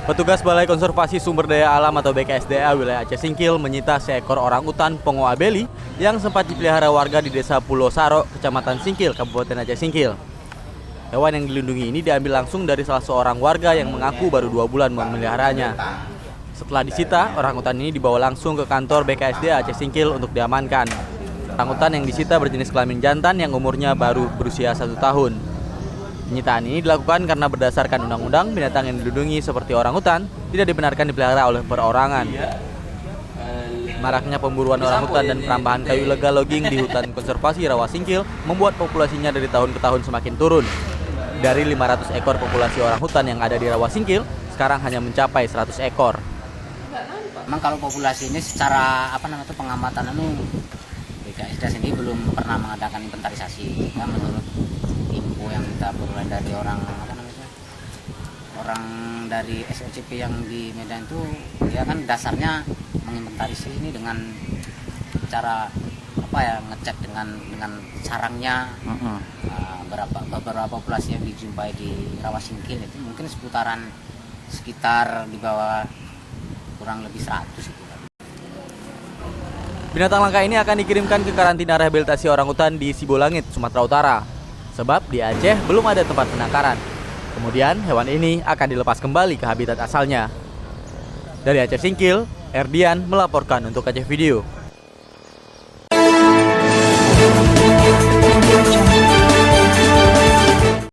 Petugas Balai Konservasi Sumber Daya Alam atau BKSDA wilayah Aceh Singkil menyita seekor orangutan Pongo abeli yang sempat dipelihara warga di Desa Pulau Saro, Kecamatan Singkil, Kabupaten Aceh Singkil. Hewan yang dilindungi ini diambil langsung dari salah seorang warga yang mengaku baru 2 bulan memeliharanya. Setelah disita, orangutan ini dibawa langsung ke kantor BKSDA Aceh Singkil untuk diamankan. Orangutan yang disita berjenis kelamin jantan yang umurnya baru berusia 1 tahun. Penyitaan ini dilakukan karena berdasarkan undang-undang binatang yang dilindungi seperti orangutan tidak dibenarkan dipelihara oleh perorangan. Maraknya pemburuan orangutan dan perambahan kayu ilegal logging di hutan konservasi Rawa Singkil membuat populasinya dari tahun ke tahun semakin turun. Dari 500 ekor populasi orangutan yang ada di Rawa Singkil, sekarang hanya mencapai 100 ekor. Memang kalau populasi ini secara pengamatan BKSDA sendiri belum pernah mengadakan inventarisasi. Ya, menurut info yang kita peroleh dari orang dari SOCP yang di Medan itu, dia kan dasarnya menginventarisasi ini dengan cara ngecek dengan sarangnya. Beberapa populasi yang dijumpai di Rawa Singkil itu mungkin sekitar di bawah kurang lebih 100 itu. Binatang langka ini akan dikirimkan ke karantina rehabilitasi orangutan di Sibolangit, Sumatera Utara. Sebab di Aceh belum ada tempat penangkaran. Kemudian hewan ini akan dilepas kembali ke habitat asalnya. Dari Aceh Singkil, Erdian melaporkan untuk Aceh Video.